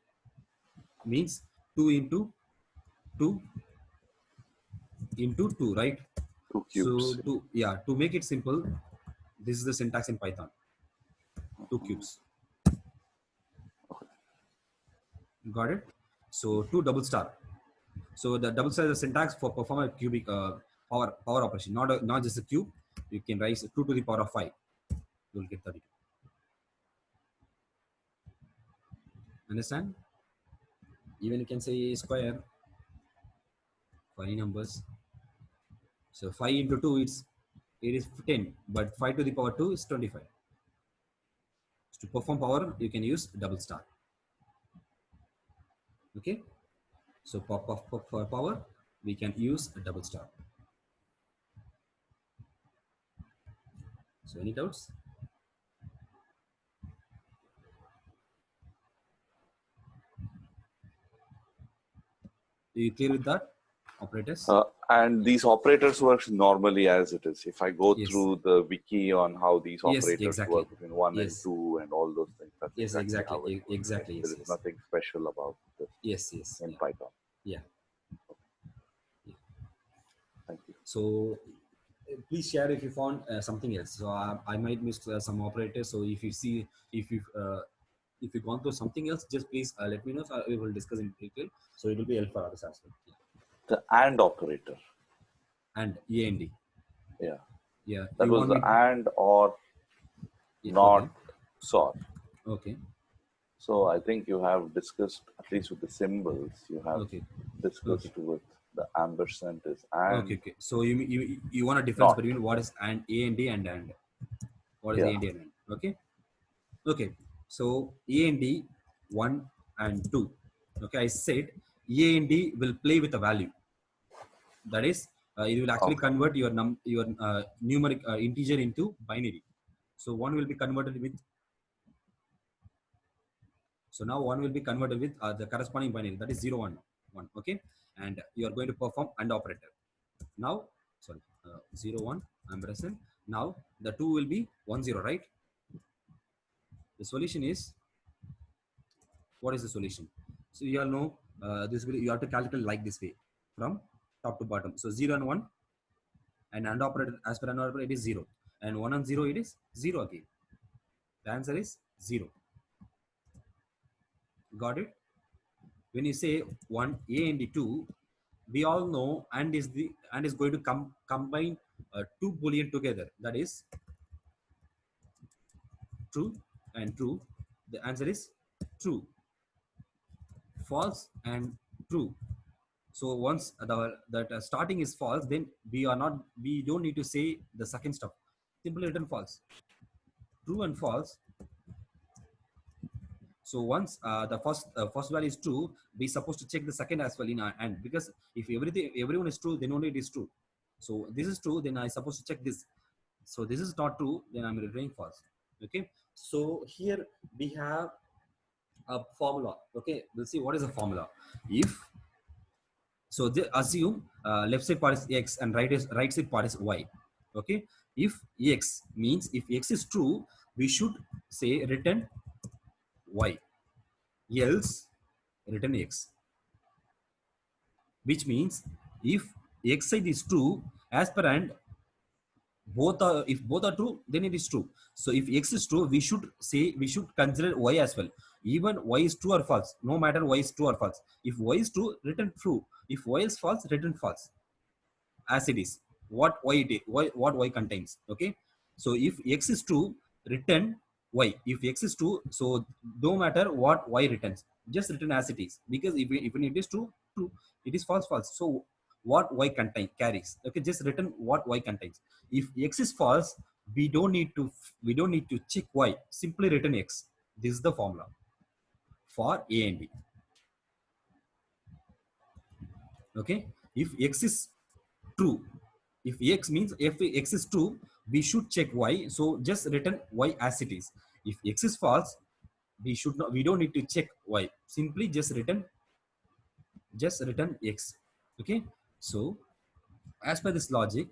means 2 into 2 into 2, right? 2 cubes. So to make it simple, this is the syntax in Python. 2 cubes. Got it? So 2 double star. So the double star is the syntax for perform a cubic power operation, not just a cube. You can write 2 to the power of 5. You will get 32. Understand? Even you can say square for any numbers. So 5 into 2 it is 10, but 5 to the power 2 is 25. So to perform power, you can use double star. Okay. So for power, we can use a double star. So any doubts? Are you clear with that? Operators? And these operators work normally as it is. If I go Yes. through the wiki on how these Yes, operators exactly. work between 1 and Yes. 2 and all those things. That's Yes, how exactly. it works. Exactly. There is nothing special about this Yes. in Python. Yeah. Thank you. So please share if you found something else. So I might miss some operators. So if you see, if you've gone through something else, just please let me know. So we will discuss in detail. So it will be helpful for others as well. The AND operator. And AND. Yeah. Yeah. That You was want the me to- AND or Yeah, not SOR. Okay. So I think you have discussed, at least with the symbols, you have Okay. discussed with the ampersand is AND. Okay. So you want a difference Not. between what is AND, AND and AND. What is Yeah. AND and AND? Okay. Okay. So AND 1 and 2. Okay. I said AND will play with a value. That is, it will actually Okay. convert your numeric integer into binary. So 1 will be converted with So now 1 will be converted with the corresponding binary, that is 0, 1, 1. Okay, and you are going to perform AND operator. Now, sorry, 0, 1 ampersand. Now the 2 will be 1, 0, right? The solution is, what is the solution? So you all know this will, you have to calculate like this way from top to bottom. So 0 and 1, and AND operator, as per AND operator, it is 0, and 1 and 0, it is 0 again. The answer is 0. Got it? When you say 1 A and 2, we all know and is going to combine two boolean together, that is true and true. The answer is true. False and true. So once that starting is false, then we don't need to say the second stuff. Simply written false. True and false. So once the first value is true, we supposed to check the second as well in our end, because if everyone is true, then only it is true. So this is true, then I supposed to check this. So this is not true, then I'm returning false. Okay. So here we have a formula. Okay, we'll see what is the formula. If so, they assume left side part is x and right side part is y. Okay, if x means if x is true, we should say return y, else return x, which means if x side is true, as per and if both are true, then it is true. So if x is true, we should consider y as well. Even y is true or false, no matter y is true or false. If y is true, return true. If y is false, return false, as it is what y contains. Okay, so if x is true, return y. If x is true, so no matter what y returns, just return as it is, because if it is true, it is false. So what y carries, okay, just return what y contains. If x is false, we don't need to check y, simply return x. This is the formula for A and B. Okay, if x is true, if x means if x is true, we should check y, so just return y as it is. If x is false, we don't need to check y, simply just return x. Okay, so as per this logic,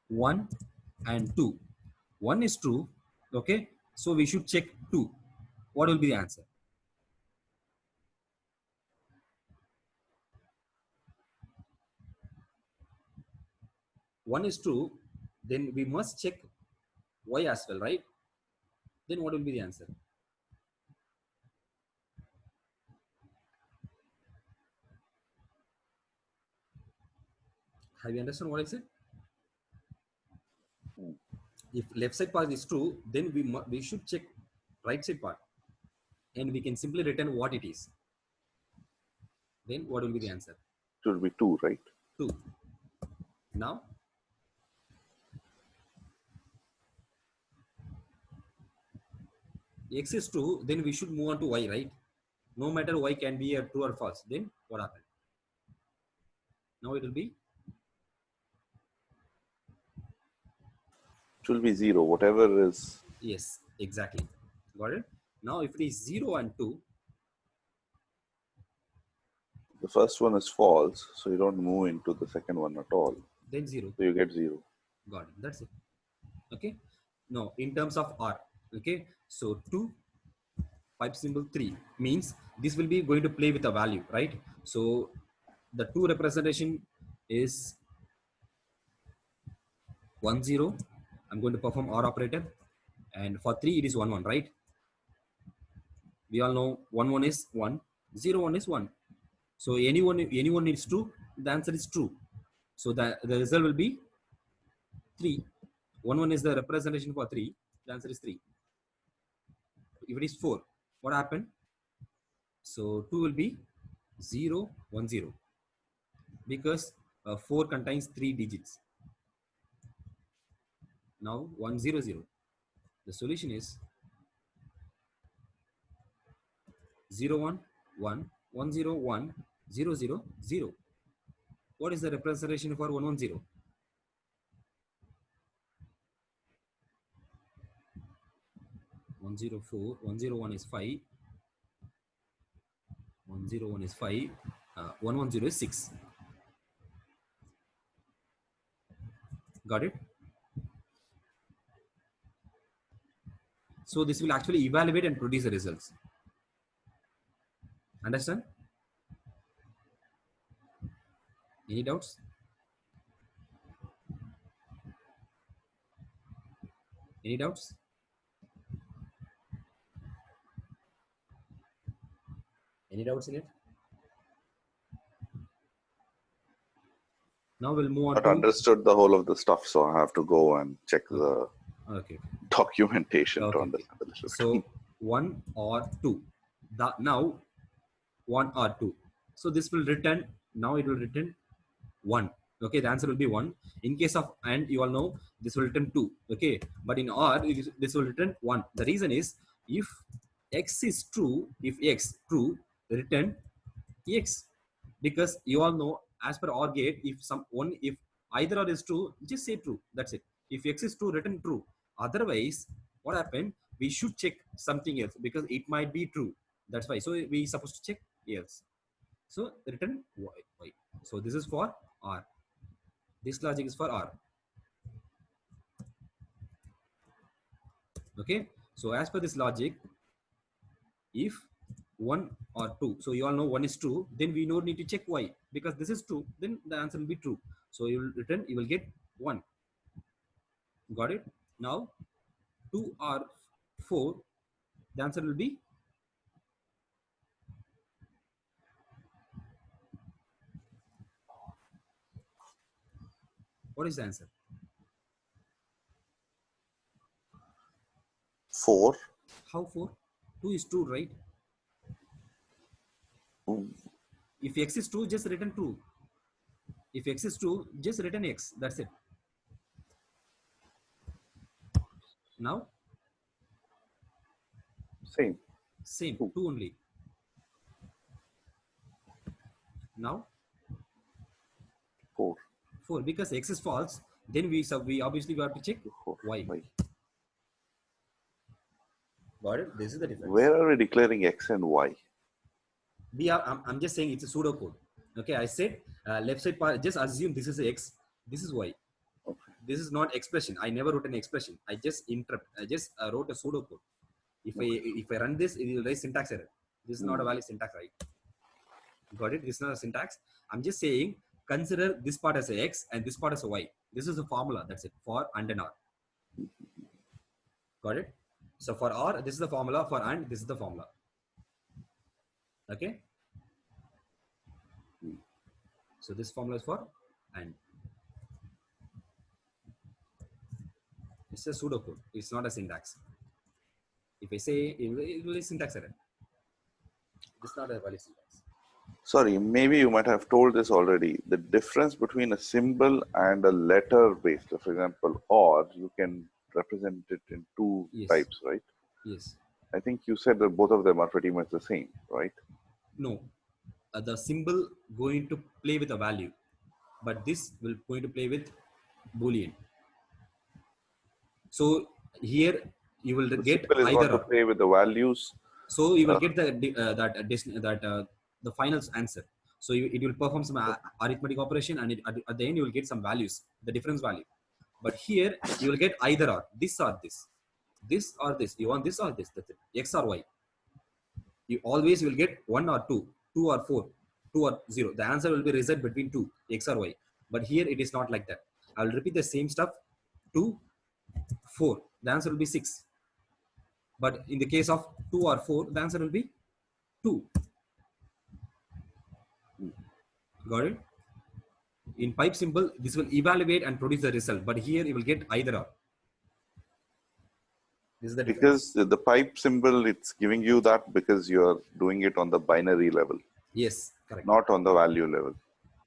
1 and 2, 1 is true. Okay, so we should check 2. What will be the answer? One is true, then we must check y as well, right? Then what will be the answer? Have you understood what I said? If left side part is true, then we should check right side part, and we can simply return what it is. Then what will be the answer? Should be 2, right? 2. Now x is true, then we should move on to y, right? No matter y can be a true or false. Then what happened? Now it will be, It will be 0, whatever is. yes, exactly. Got it? Now if it is 0 and 2, The first one is false, so you don't move into the second one at all. then 0. So you get 0. Got it. That's it. Okay. Now in terms of R, okay, so 2 pipe symbol 3 means this will be going to play with a value, right? So the 2 representation is 1 0. I'm going to perform OR operator, and for 3 it is 1 1, right? We all know 1 1 is 1, 0 1 is 1. So anyone is true, the answer is true. So the result will be 3. 1 1 is the representation for 3, the answer is 3. If it is 4, what happened? So 2 will be 0 1 0, because 4 contains 3 digits. Now 1 0 0. The solution is 0 1 1 1 0 1 0 0 0. What is the representation for 1 1 0? 104, 101 is 5, 101 is 5, 110 is 6. Got it? So this will actually evaluate and produce the results. Understand? Any doubts? Any doubts? Any doubts in it? Now we'll move on Not to understood the whole of the stuff, so I have to go and check the okay. documentation to Okay. understand a little bit. So 1 or 2. Now 1 or 2. So this will return. Now it will return 1. Okay, the answer will be 1. In case of AND, you all know this will return 2. Okay, but in OR, this will return 1. The reason is if X is true, if X true, return X, because you all know as per OR gate, if either or is true, just say true. That's it. If X is true, return true. Otherwise, what happened? We should check something else because it might be true. That's why. So we supposed to check else. So return Y. So this is for R. This logic is for R. Okay. So as per this logic, if 1 or 2, so you all know 1 is true, then we don't need to check Y because this is true, then the answer will be true. So you will return, you will get 1. Got it? Now 2 or 4, the answer will be what is the answer? 4. How 4? 2 is true, right? If X is true, just return true. If X is true, just return X. That's it. Now, Same. 2 only. Now, 4. 4 because X is false. Then we obviously we have to check 4. Y. Got it? This is the difference. Where are we declaring X and Y? I'm just saying it's a pseudocode. Okay, I said left side part. Just assume this is X, this is Y. Okay. This is not expression. I never wrote an expression. I just wrote a pseudocode. If I run this, it will raise syntax error. This is not a valid syntax, right? Got it? This is not a syntax. I'm just saying consider this part as a X and this part as a Y. This is a formula. That's it for AND and OR. Got it? So for OR, this is the formula. For AND, this is the formula. Okay. So this formula is for AND. It's a pseudocode. It's not a syntax. If I say it will be syntax error. It's not a valid syntax. Sorry, maybe you might have told this already. The difference between a symbol and a letter based, for example, OR, you can represent it in two Yes. types, right? Yes. I think you said that both of them are pretty much the same, right? No. The symbol going to play with a value, but this will going to play with Boolean. So here you will The get symbol is either going to or. play with the values. So you will get the final answer. So it will perform some arithmetic operation, and at the end you will get some values, the difference value. But here you will get either or, this or this, this or this. You want this or this? That's it. X or Y. You always will get 1 or 2, 2 or 4, 2 or 0. The answer will be reset between 2, X or Y. But here it is not like that. I will repeat the same stuff. 2, 4. The answer will be 6. But in the case of 2 or 4, the answer will be 2. Got it? In pipe symbol, this will evaluate and produce the result. But here you will get either or. This is the difference. Because the pipe symbol, it's giving you that because you're doing it on the binary level, Yes, correct. not on the value level.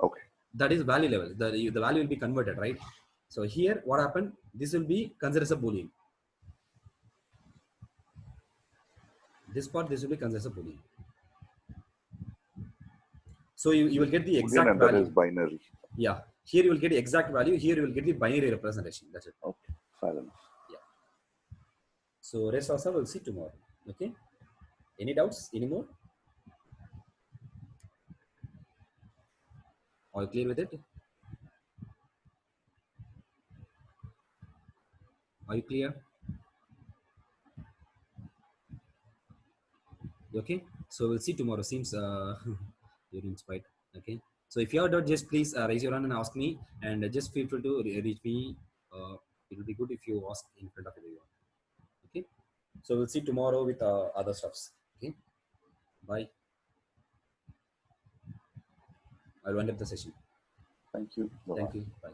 Okay. That is value level. The value will be converted, right? So here, what happened? This will be considered as a Boolean. This part, this will be considered as a Boolean. So you will get the exact And that value. is binary. Yeah. Here you will get the exact value. Here you will get the binary representation. That's it. Okay. Fair enough. So rest also we'll see tomorrow. Okay. Any doubts? Any more? All clear with it? Are you clear? Okay. So we'll see tomorrow. Seems you're inspired. Okay. So if you have doubt, just please raise your hand and ask me, and just feel free to reach me. It will be good if you ask in front of everyone. Okay. So we'll see tomorrow with other stuffs. Okay. Bye. I'll wind up the session. Thank you. Bye-bye. Thank you. Bye.